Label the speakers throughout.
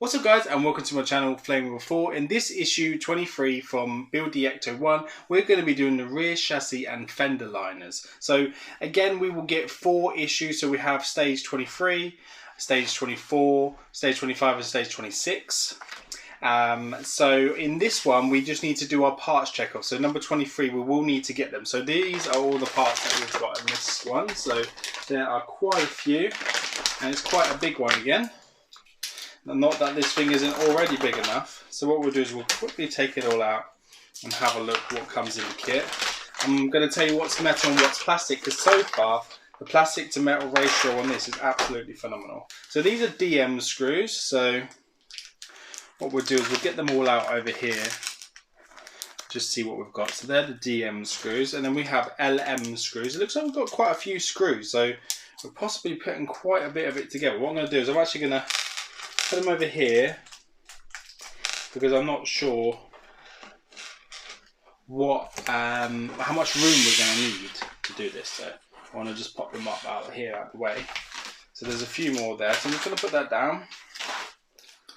Speaker 1: What's up guys, and welcome to my channel Flame With 4. In this issue 23 from Build the Ecto-1, we're going to be doing the rear chassis and fender liners. So again, we will get 4 issues. So we have stage 23, stage 24, stage 25 and stage 26. So in this one we just need to do our parts check off. So number 23, we will need to get them. So these are all the parts that we've got in this one. So there are quite a few, and it's quite a big one again. Not that this thing isn't already big enough. So what we'll do is we'll quickly take it all out and have a look what comes in the kit. I'm going to tell you what's metal and what's plastic, because so far the plastic to metal ratio on this is absolutely phenomenal. So these are DM screws. So what we'll do is we'll get them all out over here. Just see what we've got. So they're the DM screws, and then we have LM screws. It looks like we've got quite a few screws, so we're possibly putting quite a bit of it together. What I'm going to do is I'm actually going to put them over here, because I'm not sure what how much room we're going to need to do this. So I want to just pop them up out here, out the way. So there's a few more there. So I'm just going to put that down.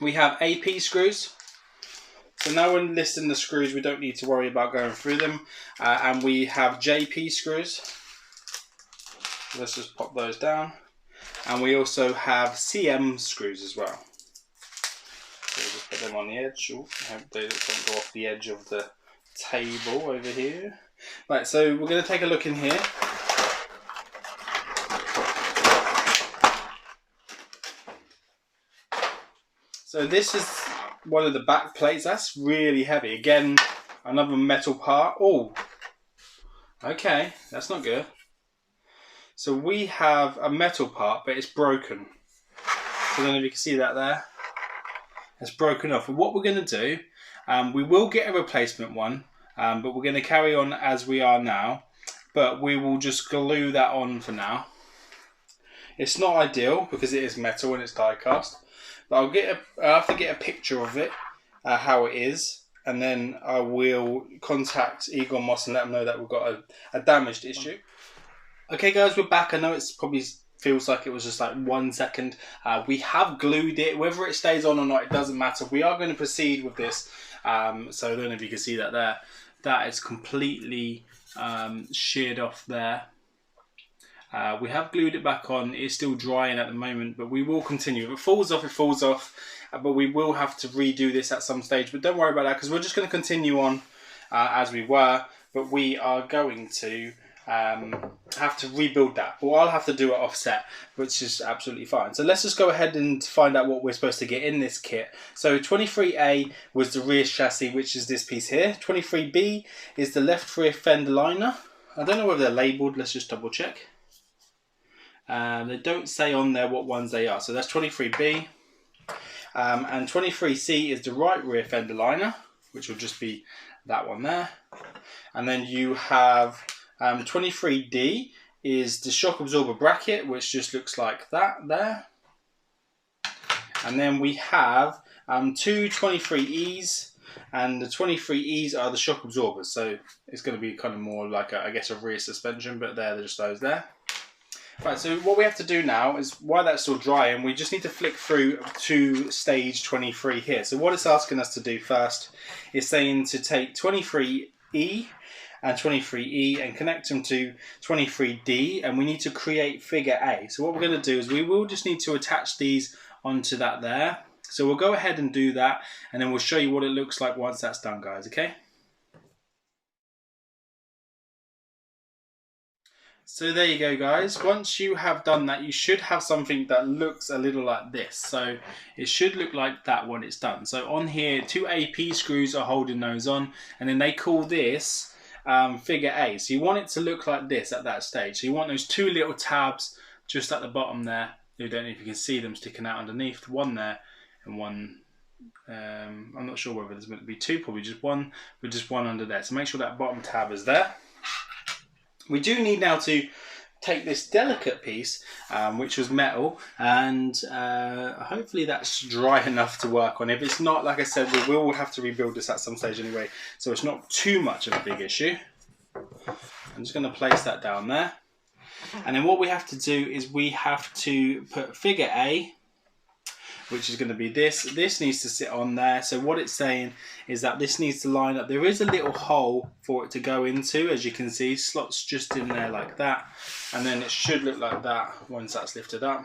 Speaker 1: We have AP screws. So now when listing the screws, we don't need to worry about going through them. And we have JP screws. Let's just pop those down. And we also have CM screws as well. So we'll just put them on the edge. Ooh, I hope they don't go off the edge of the table over here. Right, so we're going to take a look in here. So this is one of the back plates. That's really heavy. Again, another metal part. Oh, okay, that's not good. So we have a metal part, but it's broken. So I don't know if you can see that there. It's broken off. And what we're going to do, we will get a replacement one, but we're going to carry on as we are now. But we will just glue that on for now. It's not ideal because it is metal and it's die cast. But I'll have to get a picture of it, how it is, and then I will contact Egon Moss and let them know that we've got a damaged issue. Okay guys, we're back. I know it's probably feels like it was just like 1 second. We have glued it. Whether it stays on or not, it doesn't matter. We are going to proceed with this. So I don't know if you can see that there. That is completely sheared off there. We have glued it back on. It's still drying at the moment, but we will continue. If it falls off, it falls off. But we will have to redo this at some stage. But don't worry about that, because we're just going to continue on as we were. But we are going to have to rebuild that. But I'll have to do it offset, which is absolutely fine. So let's just go ahead and find out what we're supposed to get in this kit. So 23A was the rear chassis, which is this piece here. 23B is the left rear fender liner. I don't know whether they're labelled. Let's just double check. They don't say on there what ones they are. So that's 23B. And 23C is the right rear fender liner, which will just be that one there. And then you have 23D is the shock absorber bracket, which just looks like that there. And then we have 2 23Es, and the 23Es are the shock absorbers. So it's going to be kind of more like I guess a rear suspension, but they're just those there. Right, so what we have to do now is, while that's still drying, we just need to flick through to stage 23 here. So what it's asking us to do first is saying to take 23E and 23E and connect them to 23D, and we need to create figure A. So what we're going to do is we will just need to attach these onto that there. So we'll go ahead and do that, and then we'll show you what it looks like once that's done, guys, okay? So there you go guys, once you have done that, you should have something that looks a little like this. So it should look like that when it's done. So on here, 2 AP screws are holding those on, and then they call this figure A. So you want it to look like this at that stage. So you want those 2 little tabs just at the bottom there. I don't know if you can see them sticking out underneath. One there and one, I'm not sure whether there's going to be 2, probably just one, but just one under there. So make sure that bottom tab is there. We do need now to take this delicate piece, which was metal, and hopefully that's dry enough to work on. If it's not, like I said, we will have to rebuild this at some stage anyway, so it's not too much of a big issue. I'm just going to place that down there. And then what we have to do is we have to put figure A which is going to be this. This needs to sit on there. So what it's saying is that this needs to line up. There is a little hole for it to go into, as you can see, slots just in there like that. And then it should look like that once that's lifted up.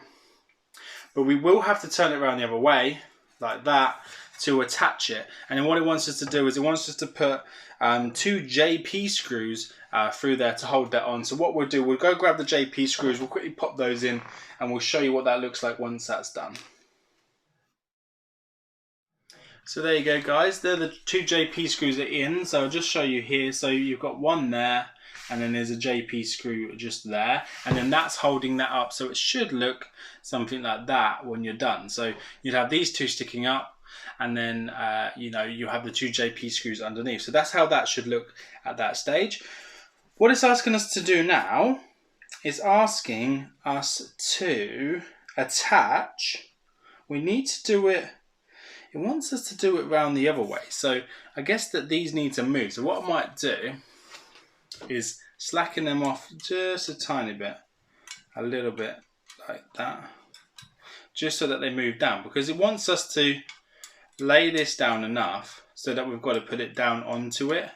Speaker 1: But we will have to turn it around the other way, like that, to attach it. And then what it wants us to do is it wants us to put 2 JP screws through there to hold that on. So what we'll do, we'll go grab the JP screws, we'll quickly pop those in, and we'll show you what that looks like once that's done. So there you go, guys. They're the 2 JP screws are in. So I'll just show you here. So you've got one there, and then there's a JP screw just there, and then that's holding that up. So it should look something like that when you're done. So you'd have these 2 sticking up, and then you know, you have the 2 JP screws underneath. So that's how that should look at that stage. What it's asking us to do now is asking us to attach. We need to do it. It wants us to do it round the other way. So I guess that these need to move. So what I might do is slacken them off just a tiny bit, a little bit like that, just so that they move down, because it wants us to lay this down enough so that we've got to put it down onto it.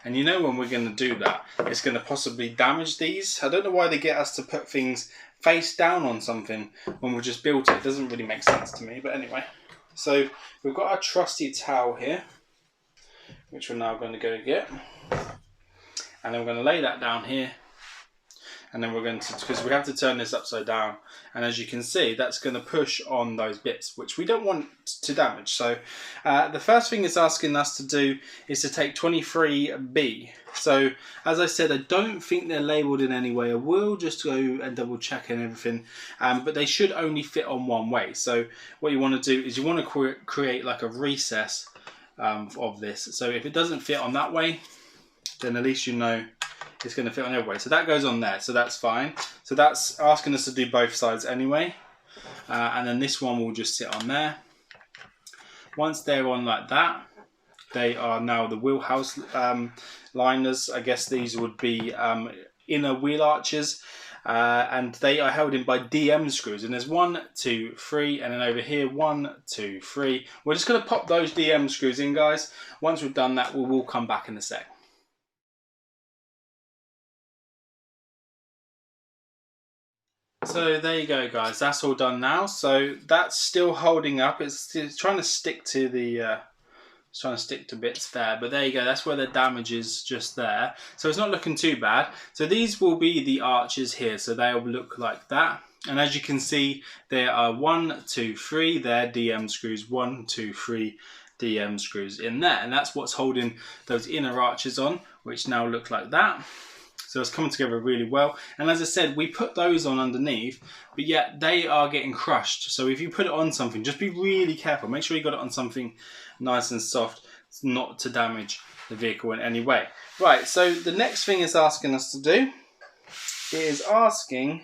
Speaker 1: And you know, when we're going to do that, it's going to possibly damage these. I don't know why they get us to put things face down on something when we've just built it. It doesn't really make sense to me, but anyway. So we've got our trusty towel here, which we're now going to go get. And then we're going to lay that down here. And then we're going to, because we have to turn this upside down. And as you can see, that's going to push on those bits, which we don't want to damage. So the first thing it's asking us to do is to take 23B. So as I said, I don't think they're labelled in any way. I will just go and double check and everything. But they should only fit on one way. So what you want to do is you want to create like a recess of this. So if it doesn't fit on that way, then at least you know it's going to fit on every way. So that goes on there, so that's fine. So that's asking us to do both sides anyway. And then this one will just sit on there. Once they're on like that, they are now the wheelhouse liners. I guess these would be inner wheel arches. And they are held in by DM screws. And there's 1, 2, 3, and then over here 1, 2, 3. We're just going to pop those DM screws in, guys. Once we've done that, we will come back in a sec. So there you go, guys. That's all done now. So that's still holding up. It's trying to stick to the bits there. But there you go. That's where the damage is, just there. So it's not looking too bad. So these will be the arches here. So they'll look like that. And as you can see, there are 1, 2, 3 there DM screws. 1, 2, 3 DM screws in there. And that's what's holding those inner arches on, which now look like that. So it's coming together really well. And as I said, we put those on underneath, but yet they are getting crushed. So if you put it on something, just be really careful. Make sure you got it on something nice and soft, not to damage the vehicle in any way. Right, so the next thing it's asking us to do is asking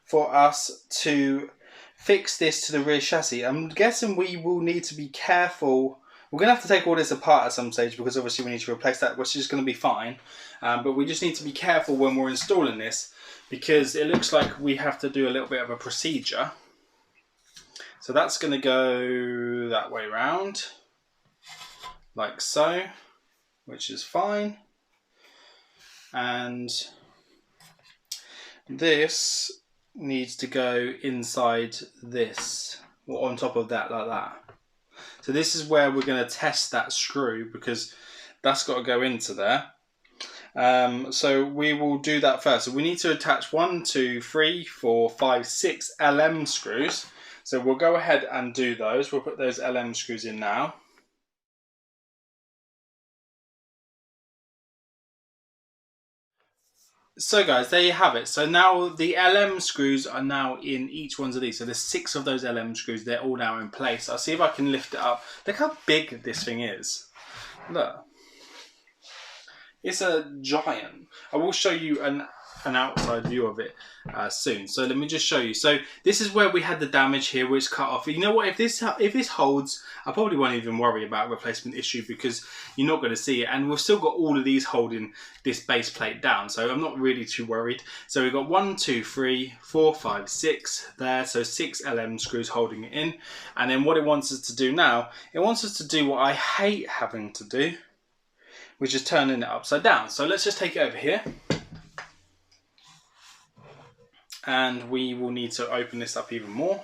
Speaker 1: for us to fix this to the rear chassis. I'm guessing we will need to be careful. We're going to have to take all this apart at some stage, because obviously we need to replace that, which is going to be fine. But we just need to be careful when we're installing this, because it looks like we have to do a little bit of a procedure. So that's going to go that way around, like so, which is fine. And this needs to go inside this, or on top of that, like that. So this is where we're going to test that screw, because that's got to go into there. So we will do that first. So we need to attach 1, 2, 3, 4, 5, 6 LM screws. So we'll go ahead and do those. We'll put those LM screws in now. So guys, there you have it. So now the LM screws are now in each one of these. So there's 6 of those LM screws. They're all now in place. I'll see if I can lift it up. Look how big this thing is. Look. It's a giant. I will show you an outside view of it soon. So let me just show you. So this is where we had the damage here, where it's cut off. You know what? If this holds, I probably won't even worry about a replacement issue because you're not going to see it. And we've still got all of these holding this base plate down, so I'm not really too worried. So we've got 1, 2, 3, 4, 5, 6 there. So 6 LM screws holding it in. And then what it wants us to do now, it wants us to do what I hate having to do, which is turning it upside down. So let's just take it over here. And we will need to open this up even more.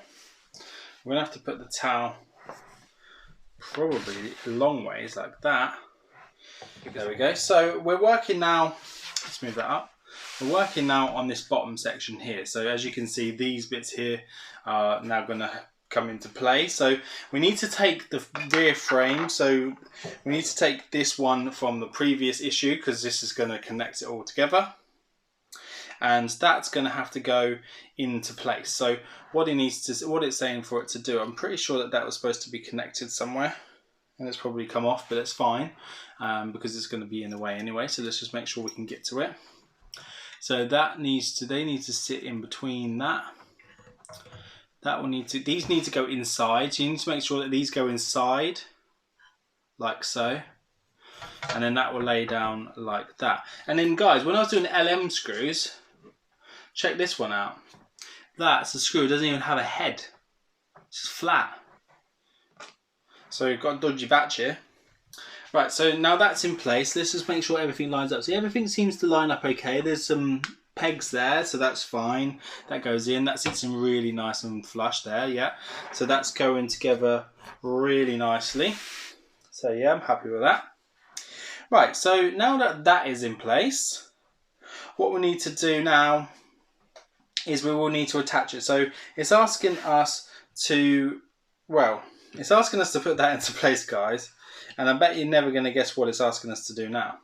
Speaker 1: We're going to have to put the towel probably long ways like that. There we go. So we're working now, let's move that up. We're working now on this bottom section here. So as you can see, these bits here are now going to come into play. So we need to take the rear frame. So we need to take this one from the previous issue because this is going to connect it all together. And that's going to have to go into place. So what it's saying for it to do, I'm pretty sure that was supposed to be connected somewhere, and it's probably come off, but it's fine because it's going to be in the way anyway. So let's just make sure we can get to it. So they need to sit in between that. These need to go inside. So you need to make sure that these go inside, like so. And then that will lay down like that. And then guys, when I was doing LM screws, check this one out. That's a screw, it doesn't even have a head. It's just flat. So you've got a dodgy batch here. Right, so now that's in place. Let's just make sure everything lines up. So everything seems to line up okay. There's some pegs there, so that's fine. That goes in, that sits in really nice and flush there, yeah. So that's going together really nicely. So yeah, I'm happy with that. Right, so now that that is in place, what we need to do now is we will need to attach it. So it's asking us to, well, it's asking us to put that into place, guys. And I bet you're never going to guess what it's asking us to do now.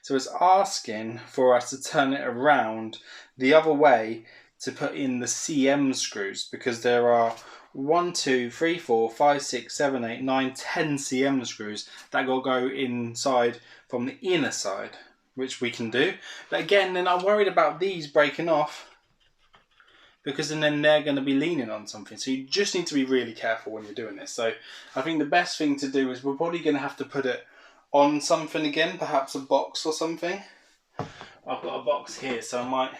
Speaker 1: So it's asking for us to turn it around the other way to put in the CM screws, because there are 1, 2, 3, 4, 5, 6, 7, 8, 9, 10 CM screws that will go inside from the inner side, which we can do. But again, then I'm worried about these breaking off, because then they're going to be leaning on something. So you just need to be really careful when you're doing this. So I think the best thing to do is we're probably going to have to put it on something again, perhaps a box or something. I've got a box here, so I might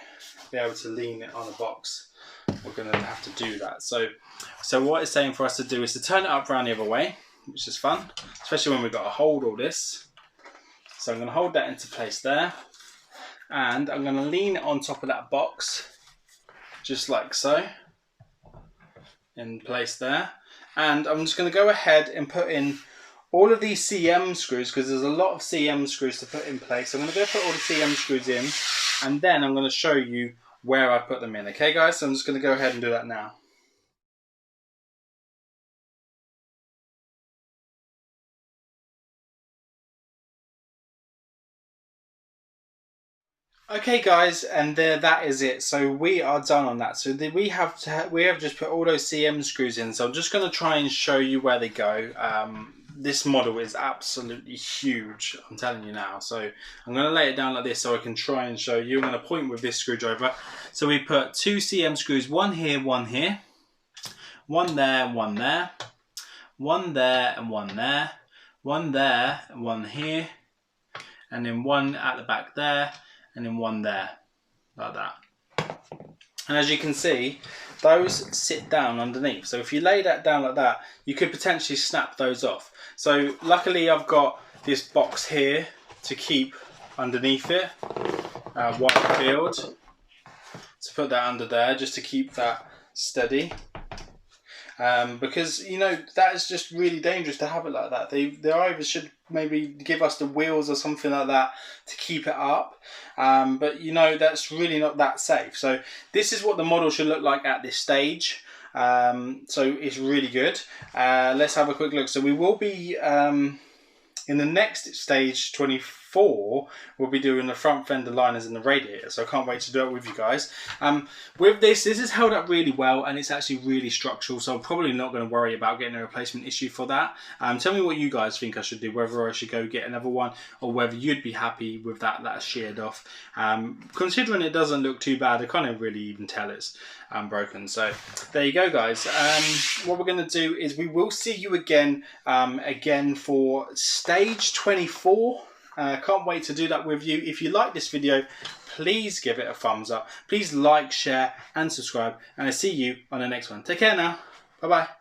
Speaker 1: be able to lean it on a box. We're going to have to do that. So what it's saying for us to do is to turn it up around the other way, which is fun, especially when we've got to hold all this. So I'm going to hold that into place there, and I'm going to lean it on top of that box, just like so, in place there. And I'm just going to go ahead and put in all of these CM screws, because there's a lot of CM screws to put in place. So I'm going to go put all the CM screws in, and then I'm going to show you where I put them in. Okay guys, so I'm just going to go ahead and do that now. Okay guys, and that is it. So we are done on that. So we have just put all those CM screws in. So I'm just going to try and show you where they go. This model is absolutely huge, I'm telling you now. So I'm going to lay it down like this so I can try and show you. I'm going to point with this screwdriver. So we put 2 CM screws, one here, one there, one there, one there, one there and one there, one there and one here, and then one at the back there, and then one there, like that. And as you can see, those sit down underneath. So if you lay that down like that, you could potentially snap those off. So luckily I've got this box here to keep underneath it, wire field, to put that under there just to keep that steady. Because, you know, that is just really dangerous to have it like that. They either should maybe give us the wheels or something like that to keep it up. But, you know, that's really not that safe. So this is what the model should look like at this stage. So it's really good. Let's have a quick look. So we will be in the next stage, 24, we'll be doing the front fender liners and the radiator, so I can't wait to do it with you guys. With this is held up really well, and it's actually really structural, so I'm probably not going to worry about getting a replacement issue for that. Tell me what you guys think I should do, whether I should go get another one, or whether you'd be happy with that sheared off. Considering it doesn't look too bad, I can't really even tell it's broken. So there you go, guys. What we're going to do is we will see you again for stage 24. Can't wait to do that with you. If you like this video, please give it a thumbs up. Please like, share and subscribe, and I'll see you on the next one. Take care now. Bye bye.